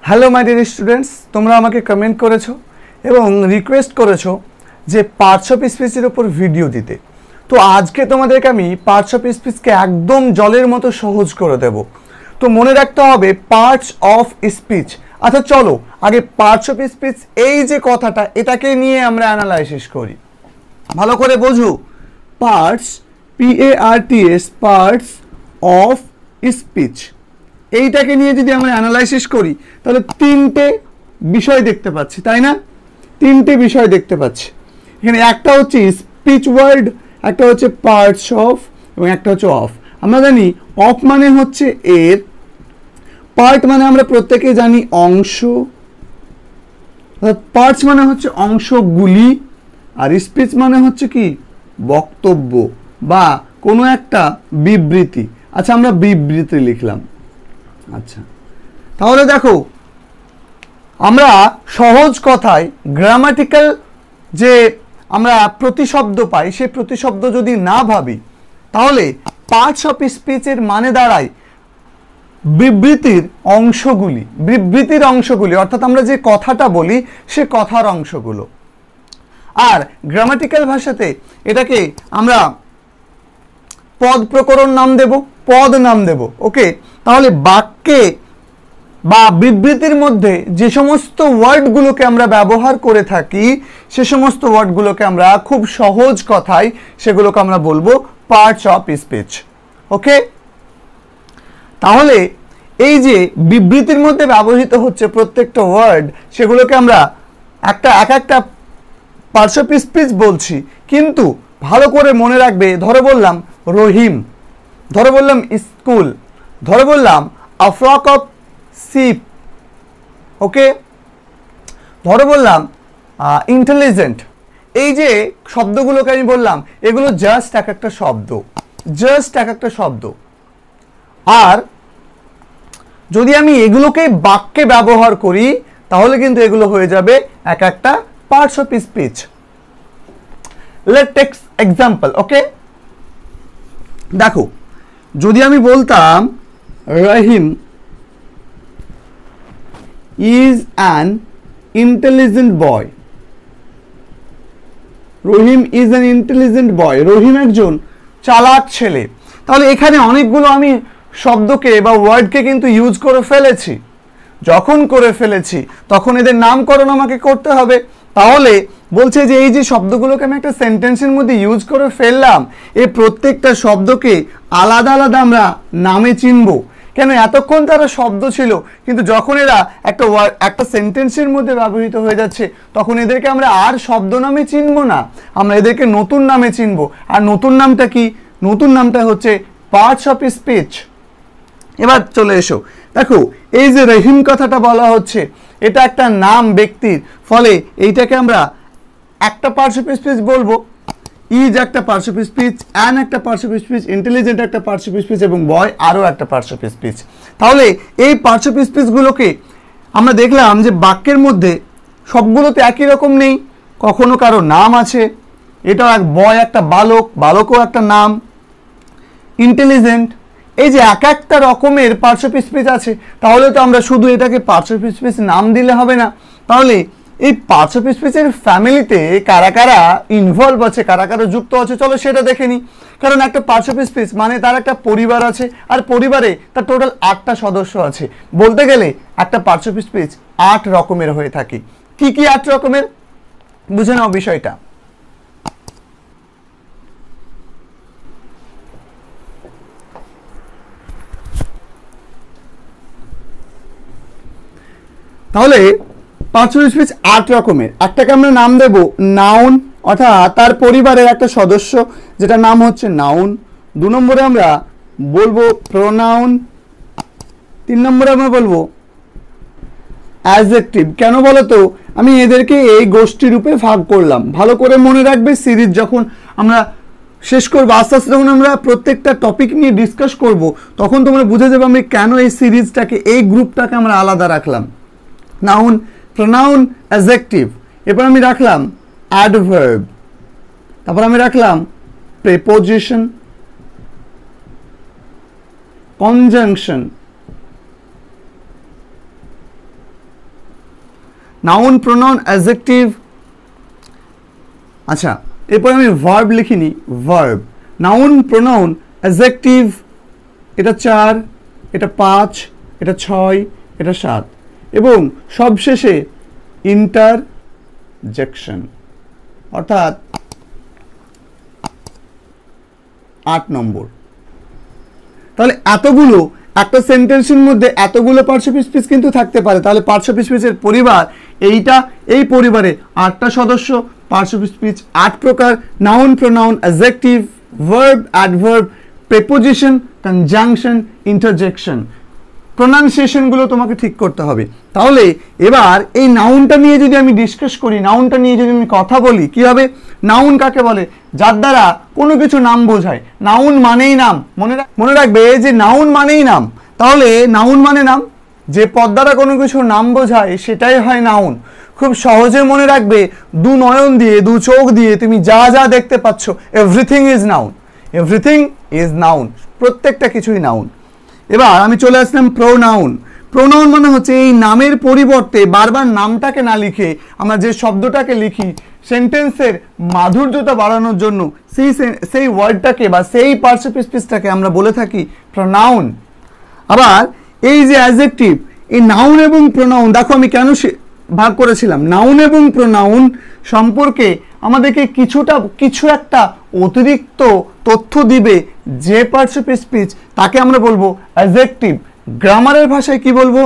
Hello my dear students, তোমরা আমাকে comment করেছো এবং রিকোয়েস্ট করেছো যে পার্টস অফ স্পিচের উপর ভিডিও দিতে। তো আজকে তোমাদেরকে আমি পার্টস অফ স্পিচকে একদম জলের মতো সহজ করে দেব। তো মনে রাখতে হবে পার্টস অফ স্পিচ। আচ্ছা চলো আগে পার্টস অফ স্পিচ এই যে কথাটা, এটাকে নিয়ে আমরা অ্যানালাইসিস করি। ভালো করে বোঝো, parts PARTS parts of speech, এইটাকে নিয়ে যদি আমরা অ্যানালাইসিস করি তাহলে তিনটে বিষয় দেখতে পাচ্ছি, তাই না? তিনটে বিষয় দেখতে পাচ্ছি এখানে। একটা হচ্ছে স্পিচ ওয়ার্ড, একটা হচ্ছে পার্টস অফ এবং একটা হচ্ছে অফ। আমরা জানি অফ মানে হচ্ছে এর, পার্ট মানে আমরা প্রত্যেকে জানি অংশ, পার্টস মানে হচ্ছে অংশগুলি, আর স্পিচ মানে হচ্ছে কি বক্তব্য বা কোনো একটা বিবৃতি। আচ্ছা আমরা বিবৃতি লিখলাম। আচ্ছা তাহলে দেখো, আমরা সহজ কথায় গ্রামাটিক্যাল যে আমরা প্রতিশব্দ পাই, সেই প্রতিশব্দ যদি না ভাবি তাহলে পার্টস অফ স্পিচের মানে দাঁড়ায় বিবৃতির অংশগুলি। বিবৃতির অংশগুলি অর্থাৎ আমরা যে কথাটা বলি সে কথার অংশগুলো। আর গ্রামাটিক্যাল ভাষাতে এটাকে আমরা পদ প্রকরণ নাম দেব, পদ নাম দেব। ওকে, তাহলে বাক্যে বা বিবৃতির মধ্যে যে সমস্ত ওয়ার্ডগুলোকে আমরা ব্যবহার করে থাকি সে সমস্ত ওয়ার্ডগুলোকে আমরা খুব সহজ কথায় সেগুলোকে আমরা বলবো পার্টস অফ স্পিচ। ওকে, তাহলে এই যে বিবৃতির মধ্যে ব্যবহৃত হচ্ছে প্রত্যেকটা ওয়ার্ড, সেগুলোকে আমরা এক একটা পার্টস অফ স্পিচ বলছি। কিন্তু ভালো করে মনে রাখবে, ধরে বললাম রহিম, ধরে বললাম স্কুল, ধরে বললাম আ ফ্লক অফ শিপ, ওকে, ধরে বললাম ইন্টেলিজেন্ট। এই যে শব্দগুলোকে আমি বললাম এগুলো জাস্ট এক একটা শব্দ, জাস্ট এক একটা শব্দ। আর যদি আমি এগুলোকে বাক্যে ব্যবহার করি তাহলে কিন্তু এগুলো হয়ে যাবে এক একটা parts of speech. Let's take example. Okay, দেখো যদি আমি বলতাম রহিম is an intelligent boy, Rahim is an intelligent boy, রহিম একজন চালাক ছেলে, তাহলে এখানে অনেকগুলো আমি শব্দকে বা ওয়ার্ডকে কিন্তু ইউজ করে ফেলেছি। যখন করে ফেলেছি তখন এদের নামকরণ আমাকে করতে হবে। তাহলে বলছে যে এই যে শব্দগুলোকে আমি একটা সেন্টেন্সের মধ্যে ইউজ করে ফেললাম, এই প্রত্যেকটা শব্দকে আলাদা আলাদা আমরা নামে চিনবো। কেন? এতক্ষণ তারা শব্দ ছিল, কিন্তু যখন এরা একটা সেন্টেন্সের মধ্যে ব্যবহৃত হয়ে যাচ্ছে তখন এদেরকে আমরা আর শব্দ নামে চিনবো না, আমরা এদেরকে নতুন নামে চিনবো। আর নতুন নামটা কি? নতুন নামটা হচ্ছে পার্টস অফ স্পিচ। এবার চলে এসো, দেখো এই যে রহিম কথাটা বলা হচ্ছে এটা একটা নাম ব্যক্তির, ফলে এইটাকে আমরা একটা পার্টস অফ স্পিচ বলবো, ইজ একটা পার্টস অফ স্পিচ, অ্যান একটা পার্টস অফ স্পিচ, ইন্টেলিজেন্ট একটা পার্টস অফ স্পিচ এবং বয় আরও একটা পার্টস অফ স্পিচ। তাহলে এই পার্টস অফ স্পিচগুলোকে আমরা দেখলাম যে বাক্যের মধ্যে সবগুলোতে একই রকম নেই, কখনো কারো নাম আছে, এটাও এক বয় একটা বালক, বালকও একটা নাম, ইন্টেলিজেন্ট, এই যে এক একটা রকমের পার্টস অফ স্পিচ আছে। তাহলে তো আমরা শুধু এটাকে পার্টস অফ স্পিচ নাম দিলে হবে না। তাহলে এই পার্টস অফ স্পিচের ফ্যামিলিতে কারা কারা ইনভলভ আছে, কারা কারা যুক্ত আছে, চলো সেটা দেখে নিই। কারণ একটা পার্টস অফ স্পিচ মানে তার একটা পরিবার আছে, আর পরিবারে তার টোটাল 8টা সদস্য আছে। বলতে গেলে একটা পার্টস অফ স্পিচ 8 রকমের হয়ে থাকে। কি কি 8 রকমের? বুঝে নাও বিষয়টা। তাহলে পার্টস অফ স্পিচ 8 রকমের। একটাকে আমরা নাম দেব নাউন, অর্থাৎ তার পরিবারের একটা সদস্য যেটা নাম হচ্ছে নাউন। 2 নম্বরে আমরা বলবো প্রোনাউন। 3 নম্বরে আমরা বলবো অ্যাডজেক্টিভ। কেন বলো তো? আমি এদেরকে এই গোষ্ঠী রূপে ভাগ করলাম। ভালো করে মনে রাখবে, সিরিজ যখন আমরা শেষ করবো, আস্তে আস্তে যখন আমরা প্রত্যেকটা টপিক নিয়ে ডিসকাস করব তখন তোমরা বুঝে যাবে আমি কেন এই সিরিজটাকে, এই গ্রুপটাকে আমরা আলাদা রাখলাম। নাউন, প্রোনাউন, অ্যাডজেক্টিভ, এরপর আমি রাখলাম অ্যাডভার্ব, তারপর আমি রাখলাম preposition, conjunction, noun pronoun adjective. আচ্ছা, এরপর আমি ভার্ব লিখিনি, ভার্ব নাউন প্রোনাউন অ্যাডজেক্টিভ, এটা 4, এটা 5, এটা 6, এটা 7 এবং সবশেষে ইন্টারজেকশন অর্থাৎ 8 নম্বর। তাহলে এতগুলো একটা সেন্টেন্সের মধ্যে এতগুলো পার্টস অফ স্পিচ কিন্তু থাকতে পারে। তাহলে পার্টস অফ স্পিচের পরিবার এইটা, এই পরিবারে 8টা সদস্য, পার্টস অফ স্পিচ 8 প্রকার, noun pronoun adjective verb adverb preposition conjunction interjection. প্রোনাউন্সিয়েশনগুলো তোমাকে ঠিক করতে হবে। তাহলে এবার এই নাউনটা নিয়ে যদি আমি ডিসকাস করি, নাউনটা নিয়ে যদি আমি কথা বলি, কি হবে? নাউন কাকে বলে? যার দ্বারা কোনো কিছু নাম বোঝায়। নাউন মানেই নাম, মনে রাখবে যে নাউন মানেই নাম। তাহলে নাউন মানে নাম, যে পদ দ্বারা কোনো কিছু নাম বোঝায় সেটাই হয় নাউন। খুব সহজে মনে রাখবে, দু নয়ন দিয়ে, দু চোখ দিয়ে তুমি যা যা দেখতে পাচ্ছ, everything is noun, everything is noun, প্রত্যেকটা কিছুই নাউন। এবার আমি চলে আসলাম প্রোনাউন। প্রোনাউন মানে হচ্ছে এই নামের পরিবর্তে বারবার নামটাকে না লিখে আমরা যে শব্দটাকে লিখি সেন্টেন্সের মাধুর্যতা বাড়ানোর জন্য সেই ওয়ার্ডটাকে বা সেই পার্টস অফ স্পিচটাকে আমরা বলে থাকি প্রোনাউন। আবার এই যে অ্যাডজেক্টিভ, এই নাউন এবং প্রোনাউন, দেখো আমি কেন ভাগ করেছিলাম। নাউন এবং প্রোনাউন সম্পর্কে আমাদেরকে কিছু একটা অতিরিক্ত তথ্য দিবে যে পার্টস অফ স্পিচ, তাকে আমরা বলবো অ্যাডজেক্টিভ। গ্রামারের ভাষায় কি বলবো?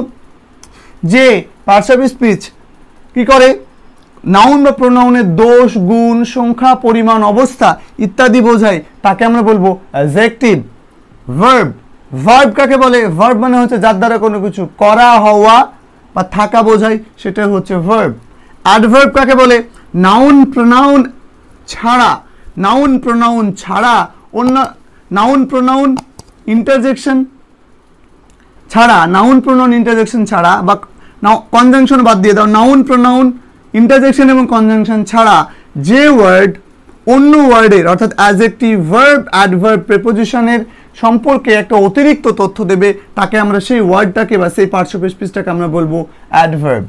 যে পার্টস অফ স্পিচ কি করে, নাউন বা প্রোনাউনের দোষ, গুণ, সংখ্যা, পরিমাণ, অবস্থা ইত্যাদি বোঝায়, তাকে আমরা বলবো অ্যাডজেক্টিভ। ভার্ব, ভার্ব কাকে বলে? ভার্ব মানে হচ্ছে যার দ্বারা কোনো কিছু করা, হওয়া বা থাকা বোঝায়, সেটা হচ্ছে ভার্ব। অ্যাডভার্ব কাকে বলে? নাউন প্রোনাউন ছাড়া, নাউন প্রোনাউন ছাড়া অন্য, নাউন প্রোনাউন ইন্টারজেকশন ছাড়া, নাউন প্রোনাউন ইন্টারজেকশন ছাড়া বা কনজাংশন বাদ দিয়ে দাও, নাউন প্রোনাউন ইন্টারজেকশন এবং কনজাংশন ছাড়া যে ওয়ার্ড অন্য ওয়ার্ডের অর্থাৎ অ্যাডজেক্টিভ, ভার্ব, অ্যাডভার্ব, প্রেপোজিশনের সম্পর্কে একটা অতিরিক্ত তথ্য দেবে, তাকে আমরা সেই ওয়ার্ডটাকে বা সেই পার্টস অফ স্পিচটাকে আমরা বলবো অ্যাডভার্ব।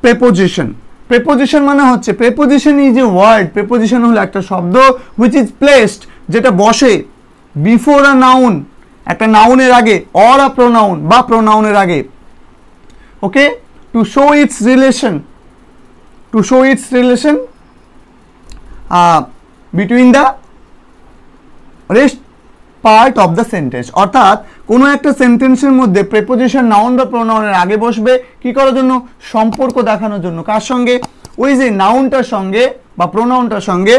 প্রেপোজিশন, প্রেপোজিশন মানে হচ্ছে, preposition is a word, preposition হলো একটা শব্দ হুইচ ইজ প্লেসড, যেটা বসে বিফোর আ নাউন, একটা নাউনের আগে, অর আ প্রোনাউন বা প্রোনাউনের আগে, okay, to show its relation, to show its relation between the rest part of the sentence. অর্থাৎ কোনো একটা সেন্টেন্সের মধ্যে প্রেপোজিশন নাউন বা প্রোনাউনের আগে বসবে কি করার জন্য? সম্পর্ক দেখানোর জন্য। কার সঙ্গে? ওই যে নাউনটার সঙ্গে বা প্রোনাউনটার সঙ্গে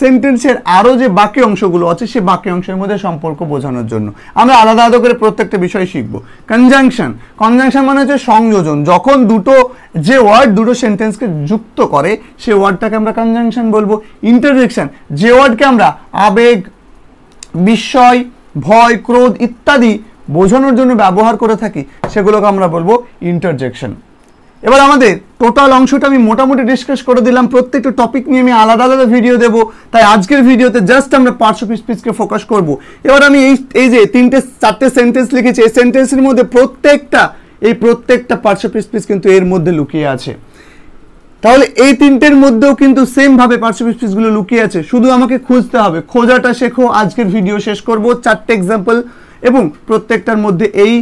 সেন্টেন্সের আরও যে বাকি অংশগুলো আছে সেই বাকি অংশের মধ্যে সম্পর্ক বোঝানোর জন্য। আমরা আলাদা আলাদা করে প্রত্যেকটা বিষয় শিখবো। কনজাংশন, কনজাংশন মানে হচ্ছে সংযোজন। যখন দুটো যে ওয়ার্ড দুটো সেন্টেন্সকে যুক্ত করে সেই ওয়ার্ডটাকে আমরা কনজাংশন বলবো। ইন্টারজেকশন, যে ওয়ার্ডকে আমরা আবেগ, বিস্ময়, ভয়, ক্রোধ ইত্যাদি বোঝানোর জন্য ব্যবহার করে থাকি সেগুলোকে আমরা বলবো ইন্টারজেকশন। এবার আমাদের টোটাল অংশটা আমি মোটামুটি ডিসকাস করে দিলাম। প্রত্যেকটা টপিক নিয়ে আমি আলাদা আলাদা ভিডিও দেবো, তাই আজকের ভিডিওতে জাস্ট আমরা পার্টস অফ স্পিচকে ফোকাস করব। এবার আমি এই যে 3-4টে সেন্টেন্স লিখেছি, এই সেন্টেন্সের মধ্যে প্রত্যেকটা পার্টস অফ স্পিচ কিন্তু এর মধ্যে লুকিয়ে আছে। তাহলে এই তিনটের মধ্যেও কিন্তু সেম ভাবে পার্টস অফ স্পিচগুলো লুকিয়ে আছে, শুধু আমাকে খুঁজতে হবে। খোঁজাটা শেখো। আজকের ভিডিও শেষ করব 4টে এক্সাম্পল এবং প্রত্যেকটার মধ্যে এই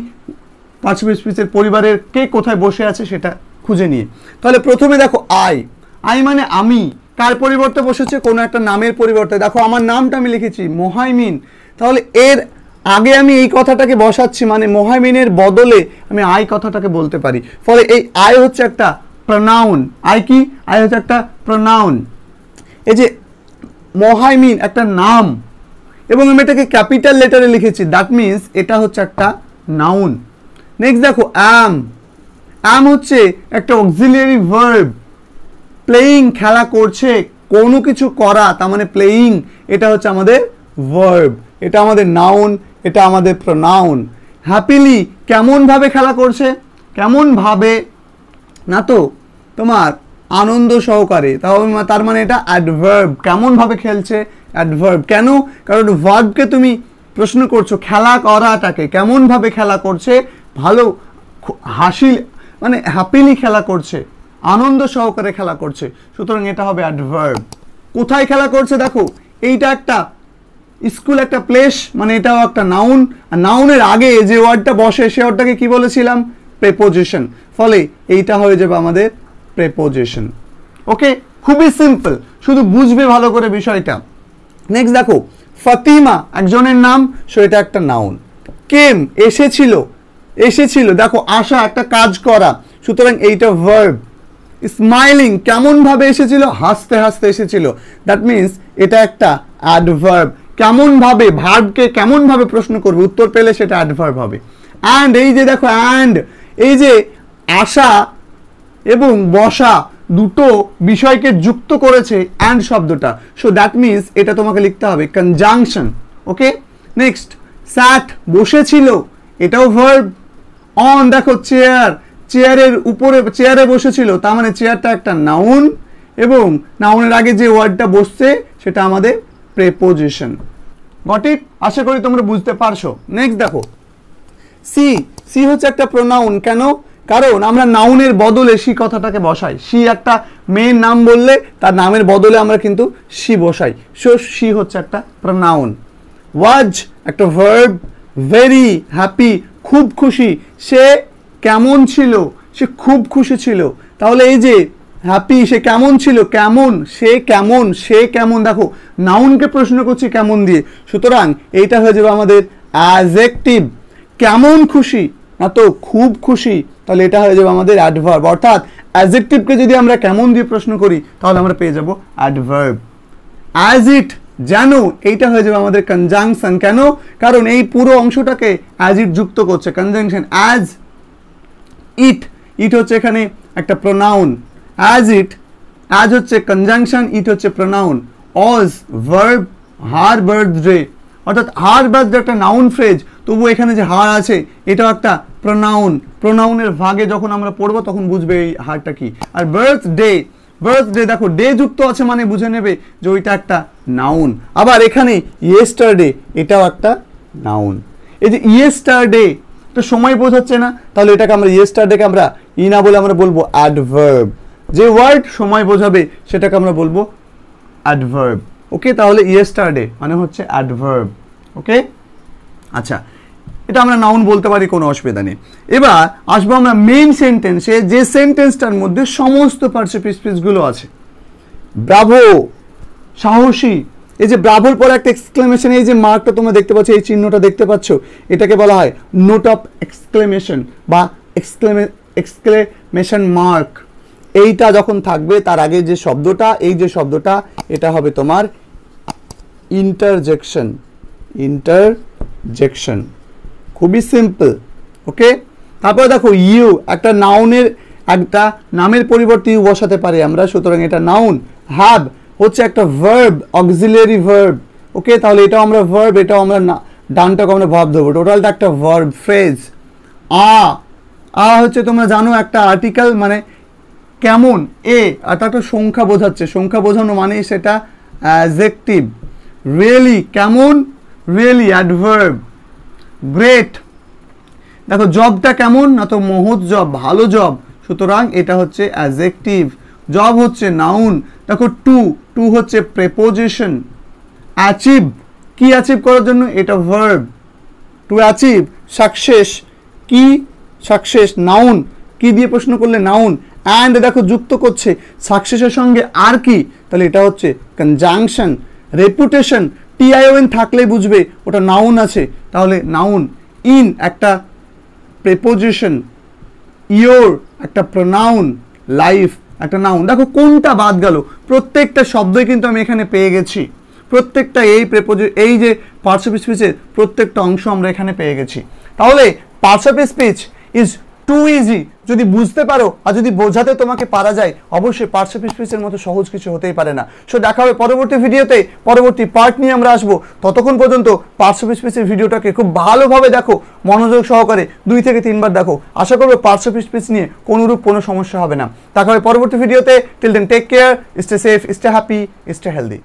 পার্টস অফ স্পিচের পরিবারের কে কোথায় বসে আছে সেটা খুঁজে নিয়ে। তাহলে প্রথমে দেখো আই, আই মানে আমি। কার পরিবর্তে বসেছে? কোনো একটা নামের পরিবর্তে। দেখো আমার নামটা আমি লিখেছি মোহাইমিন, তাহলে এর আগে আমি এই কথাটাকে বসাচ্ছি, মানে মোহাইমিনের বদলে আমি আই কথাটাকে বলতে পারি। ফলে এই আই হচ্ছে একটা প্রোনাউন। আই কি? আই হচ্ছে একটা প্রোনাউন। এই যে মোহাইমিন একটা নাম এবং আমি এটাকে ক্যাপিটাল লেটারে লিখেছি, দ্যাট মিনস এটা হচ্ছে একটা নাউন। নেক্সট দেখো অ্যাম, অ্যাম হচ্ছে একটা অক্সিলিয়ারি ভার্ব। প্লেয়িং, খেলা করছে, কোনো কিছু করা, তার মানে প্লেয়িং, এটা হচ্ছে আমাদের ভার্ব, এটা আমাদের নাউন, এটা আমাদের প্রোনাউন। হ্যাপিলি, কেমন ভাবে খেলা করছে? কেমন ভাবে না তো তোমার আনন্দ সহকারে, তার মানে এটা অ্যাডভার্ব। কেমন ভাবে খেলছে? অ্যাডভার্ব। কেন? কারণ ভার্বকে তুমি প্রশ্ন করছো, খেলা করাটাকে কেমন ভাবে খেলা করছে, ভালো হাসি মানে হ্যাপিলি খেলা করছে, আনন্দ সহকারে খেলা করছে, সুতরাং এটা হবে অ্যাডভার্ব। কোথায় খেলা করছে দেখো, এইটা একটা স্কুল, একটা প্লেস, মানে এটাও একটা নাউন, আর নাউনের আগে যে ওয়ার্ডটা বসে সে ওয়ার্ডটাকে কি বলেছিলাম, প্রেপোজিশন, ফলে এইটা হয়ে যাবে আমাদের প্রেপোজিশন। ওকে, খুবই সিম্পল, শুধু বুঝবে ভালো করে বিষয়টা। নেক্সট দেখো, ফাতিমা একজনের নাম, সো এটা একটা নাউন। কেম এসেছিল, এসেছিল দেখো আসা একটা কাজ করা, সুতরাং এইটা ভার্ব। স্মাইলিং কেমন ভাবে এসেছিল, হাসতে হাসতে এসেছিল, দ্যাট মিন্স এটা একটা অ্যাডভার্ব। কেমন ভাবে, ভার্বকে কেমন ভাবে প্রশ্ন করবে, উত্তর পেলে সেটা অ্যাডভার্ব হবে। অ্যান্ড এই যে দেখো, অ্যান্ড এই যে আসা এবং বসা দুটো বিষয়কে যুক্ত করেছে অ্যান্ড শব্দটা, সো দ্যাট মিন্স এটা তোমাকে লিখতে হবে কনজাংশন। ওকে, নেক্সট স্যাট বসেছিল, এটাও ভার্ব। অন দেখো চেয়ার, চেয়ারের উপরে, চেয়ারে বসেছিল, তার মানে চেয়ারটা একটা নাউন, এবং নাউনের আগে যে ওয়ার্ডটা বসছে সেটা আমাদের প্রেপোজিশন। Got it? আশা করি তোমরা বুঝতে পারছো। নেক্সট দেখো, সি, সি হচ্ছে একটা প্রোনাউন। কেন? কারণ আমরা নাউনের বদলে সি কথাটাকে বসাই। সি একটা মেয়ের নাম বললে তার নামের বদলে আমরা কিন্তু সি বসাই, সো সি হচ্ছে একটা প্রোনাউন। ওয়াজ একটা ভার্ব। ভেরি হ্যাপি খুব খুশি, সে কেমন ছিল, সে খুব খুশি ছিল, তাহলে এই যে হ্যাপি, সে কেমন ছিল, কেমন, সে কেমন, সে কেমন, দেখো নাউনকে প্রশ্ন করছি কেমন দিয়ে, সুতরাং এইটা হয়ে যাবে আমাদের অ্যাডজেক্টিভ। কেমন খুশি, না তো খুব খুশি, তাহলে এটা হয়ে যাবে আমাদের অ্যাডভার্ব। অর্থাৎ অ্যাডজেক্টিভকে যদি আমরা কেমন দিয়ে প্রশ্ন করি তাহলে আমরা পেয়ে যাব অ্যাডভার্ব। অ্যাজ ইট যেন, এইটা হয়ে যাবে আমাদের কনজাংশন। কেন? কারণ এই পুরো অংশটাকে অ্যাজ ইট যুক্ত করছে, কনজাংশন। অ্যাজ ইট, ইট হচ্ছে এখানে একটা প্রোনাউন। অ্যাজ ইট, অ্যাজ হচ্ছে কনজাংশন, ইট হচ্ছে প্রোনাউন। অজ ভার্ব, হার বার্থডে, অর্থাৎ হার বার্থডে একটা নাউন ফ্রেজ, তবু এখানে যে হার আছে এটাও একটা প্রোনাউন। প্রোনাউনের ভাগে যখন আমরা পড়বো তখন বুঝবে এই হারটা কি। আর বার্থডে, বার্থডে দেখো ডে যুক্ত আছে মানে বুঝে নেবে যে ওইটা একটা নাউন। আবার এখানে ইয়েস্টারডে, এটাও একটা নাউন। এই যে ইয়েস্টারডে তো সময় বোঝাচ্ছে না, তাহলে এটাকে আমরা ইয়েস্টারডেকে আমরা ই না বলে আমরা বলবো অ্যাডভার্ব। যে ওয়ার্ড সময় বোঝাবে সেটাকে আমরা বলবো অ্যাডভার্ব। ওকে, তাহলে ইয়েস্টারডে মানে হচ্ছে অ্যাডভার্ব। ওকে, আচ্ছা, এটা আমরা নাউন বলতে পারি, কোনো অসুবিধা নেই। এবার আসবো আমরা মেইন সেন্টেন্সে, যে সেন্টেন্সটার মধ্যে সমস্ত পার্টিসিপেন্টসগুলো আছে। ব্রাভো সাহসী, এই যে ব্রাভোর পরে একটা এক্সক্লেমেশন, এই যে মার্কটা তোমরা দেখতে পাচ্ছ, এই চিহ্নটা দেখতে পাচ্ছ, এটাকে বলা হয় নোট অফ এক্সক্লেমেশন বা এক্সক্লেমেশন মার্ক। এইটা যখন থাকবে তার আগে যে শব্দটা, এই যে শব্দটা, এটা হবে তোমার ইন্টারজেকশন। ইন্টারজেকশন খুবই সিম্পল। ওকে, তারপরে দেখো ইউ, একটা নাউনের, একটা নামের পরিবর্তে ইউ বসাতে পারি আমরা, সুতরাং এটা নাউন। হ্যাভ হচ্ছে একটা ভার্ব, অক্সিলিয়ারি ভার্ব। ওকে, তাহলে এটাও আমরা ভার্ব, এটাও আমরা ডানটাকে আমরা ভার্ব ধরবো, টোটালটা একটা ভার্ব ফ্রেজ। আ হচ্ছে তোমরা জানো একটা আর্টিকেল, মানে কেমন, এ অর্থাৎ একটা সংখ্যা বোঝাচ্ছে, সংখ্যা বোঝানো মানে সেটা অ্যাডজেক্টিভ। রিয়েলি কেমন, রিয়েলি অ্যাডভার্ব। গ্রেট দেখো জবটা কেমন, না তো মহৎ জব, ভালো জব, সুতরাং এটা হচ্ছে অ্যাডজেক্টিভ। জব হচ্ছে নাউন। দেখো টু, টু হচ্ছে প্রেপোজিশন। অ্যাচিভ, কি অ্যাচিভ করার জন্য, এটা ভার্ব। To achieve. সাকসেস, কি সাকসেস, নাউন, কি দিয়ে প্রশ্ন করলে নাউন। অ্যান্ড দেখো যুক্ত করছে সাকসেসের সঙ্গে আর কি, তাহলে এটা হচ্ছে কনজাংশন। রেপুটেশন, টিআইওএন থাকলেই বুঝবে ওটা নাউন আছে, তাহলে নাউন। ইন একটা প্রেপোজিশন। ইয়োর একটা প্রোনাউন। লাইফ একটা নাউন। দেখো কোনটা বাদ গেল, প্রত্যেকটা শব্দই কিন্তু আমি এখানে পেয়ে গেছি, প্রত্যেকটা এই এই যে পার্টস অফ স্পিচের প্রত্যেকটা অংশ আমরা এখানে পেয়ে গেছি। তাহলে parts of speech is too easy, যদি বুঝতে পারো আর যদি বোঝাতে তোমাকে পারা যায়, অবশ্যই পার্টস অফ স্পিচের মতো সহজ কিছু হতেই পারে না। সো দেখা হবে পরবর্তী ভিডিওতে, পরবর্তী পার্ট নিয়ে আমরা আসবো। ততক্ষণ পর্যন্ত পার্টস অফ স্পিচের ভিডিওটাকে খুব ভালোভাবে দেখো, মনোযোগ সহকারে 2 থেকে 3 বার দেখো। আশা করবো পার্টস অফ স্পিচ নিয়ে কোনোরূপ কোনো সমস্যা হবে না। দেখা হবে পরবর্তী ভিডিওতে। Till then take care, stay safe, stay happy, stay healthy.